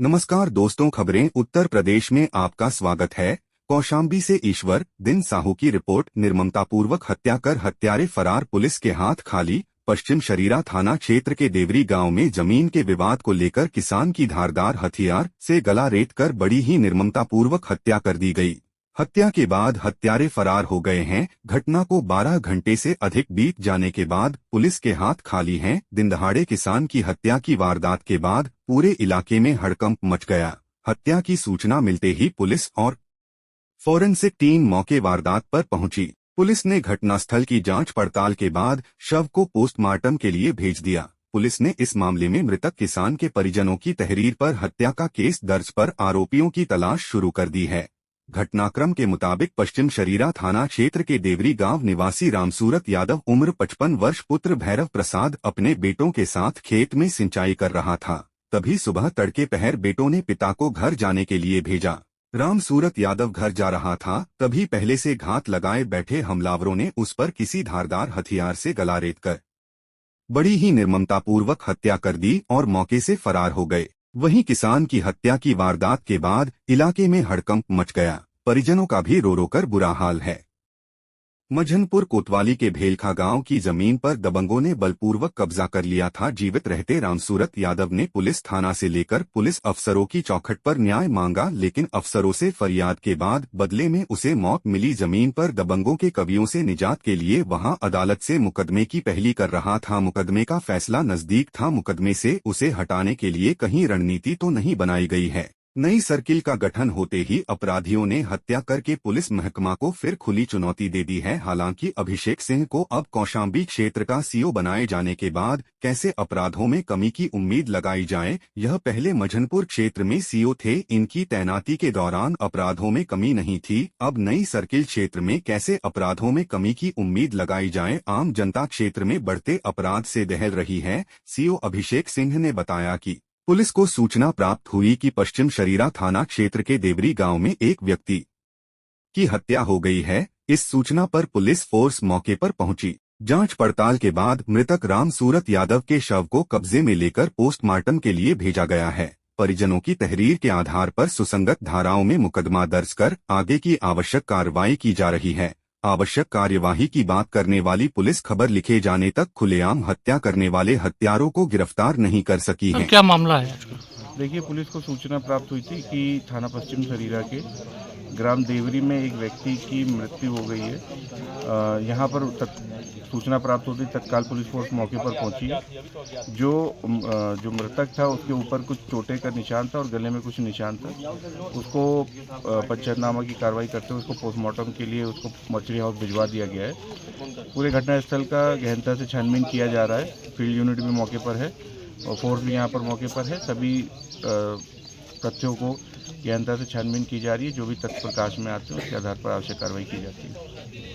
नमस्कार दोस्तों, खबरें उत्तर प्रदेश में आपका स्वागत है। कौशाम्बी से ईश्वर दिन साहू की रिपोर्ट। निर्ममतापूर्वक हत्या कर हत्यारे फरार, पुलिस के हाथ खाली। पश्चिम शरीरा थाना क्षेत्र के देवरी गांव में जमीन के विवाद को लेकर किसान की धारदार हथियार से गला रेत कर बड़ी ही निर्ममतापूर्वक हत्या कर दी गई। हत्या के बाद हत्यारे फरार हो गए हैं। घटना को 12 घंटे से अधिक बीत जाने के बाद पुलिस के हाथ खाली हैं। दिनदहाड़े किसान की हत्या की वारदात के बाद पूरे इलाके में हड़कंप मच गया। हत्या की सूचना मिलते ही पुलिस और फोरेंसिक टीम मौके वारदात पर पहुंची। पुलिस ने घटनास्थल की जांच पड़ताल के बाद शव को पोस्टमार्टम के लिए भेज दिया। पुलिस ने इस मामले में मृतक किसान के परिजनों की तहरीर पर हत्या का केस दर्ज कर आरोपियों की तलाश शुरू कर दी है। घटनाक्रम के मुताबिक पश्चिम शरीरा थाना क्षेत्र के देवरी गांव निवासी रामसूरत यादव उम्र 55 वर्ष पुत्र भैरव प्रसाद अपने बेटों के साथ खेत में सिंचाई कर रहा था। तभी सुबह तड़के पहर बेटों ने पिता को घर जाने के लिए भेजा। रामसूरत यादव घर जा रहा था, तभी पहले से घात लगाए बैठे हमलावरों ने उस पर किसी धारदार हथियार से गला रेत कर बड़ी ही निर्ममतापूर्वक हत्या कर दी और मौके से फरार हो गए। वहीं किसान की हत्या की वारदात के बाद इलाके में हड़कंप मच गया। परिजनों का भी रो रो कर बुरा हाल है। मझनपुर कोतवाली के भेलखा गांव की जमीन पर दबंगों ने बलपूर्वक कब्जा कर लिया था। जीवित रहते रामसूरत यादव ने पुलिस थाना से लेकर पुलिस अफसरों की चौखट पर न्याय मांगा, लेकिन अफसरों से फरियाद के बाद बदले में उसे मौत मिली। जमीन पर दबंगों के कवियों से निजात के लिए वहां अदालत से मुकदमे की पहली कर रहा था। मुकदमे का फैसला नजदीक था। मुकदमे से उसे हटाने के लिए कहीं रणनीति तो नहीं बनाई गई है। नई सर्किल का गठन होते ही अपराधियों ने हत्या करके पुलिस महकमा को फिर खुली चुनौती दे दी है। हालांकि अभिषेक सिंह को अब कौशाम्बी क्षेत्र का सीओ बनाए जाने के बाद कैसे अपराधों में कमी की उम्मीद लगाई जाए। यह पहले मझनपुर क्षेत्र में सीओ थे, इनकी तैनाती के दौरान अपराधों में कमी नहीं थी। अब नई सर्किल क्षेत्र में कैसे अपराधों में कमी की उम्मीद लगाई जाए। आम जनता क्षेत्र में बढ़ते अपराध से दहल रही है। सीओ अभिषेक सिंह ने बताया कि पुलिस को सूचना प्राप्त हुई कि पश्चिम शरीरा थाना क्षेत्र के देवरी गांव में एक व्यक्ति की हत्या हो गई है। इस सूचना पर पुलिस फोर्स मौके पर पहुंची। जांच पड़ताल के बाद मृतक रामसूरत यादव के शव को कब्जे में लेकर पोस्टमार्टम के लिए भेजा गया है। परिजनों की तहरीर के आधार पर सुसंगत धाराओं में मुकदमा दर्ज कर आगे की आवश्यक कार्रवाई की जा रही है। आवश्यक कार्यवाही की बात करने वाली पुलिस खबर लिखे जाने तक खुलेआम हत्या करने वाले हत्यारों को गिरफ्तार नहीं कर सकी है। क्या मामला है? देखिए, पुलिस को सूचना प्राप्त हुई थी कि थाना पश्चिम शरीरा के ग्राम देवरी में एक व्यक्ति की मृत्यु हो गई है। यहाँ पर सूचना प्राप्त होती तत्काल पुलिस फोर्स मौके पर पहुंची। जो मृतक था उसके ऊपर कुछ चोटें का निशान था और गले में कुछ निशान था। उसको पंचनामा की कार्रवाई करते हुए उसको पोस्टमार्टम के लिए उसको मर्चरी हाउस भिजवा दिया गया है। पूरे घटनास्थल का गहनता से छानबीन किया जा रहा है। फील्ड यूनिट भी मौके पर है और फोर्स भी यहाँ पर मौके पर है। सभी तथ्यों को गहनता से छानबीन की जा रही है। जो भी तथ्य प्रकाश में आते हैं उसके आधार पर आवश्यक कार्रवाई की जाती है।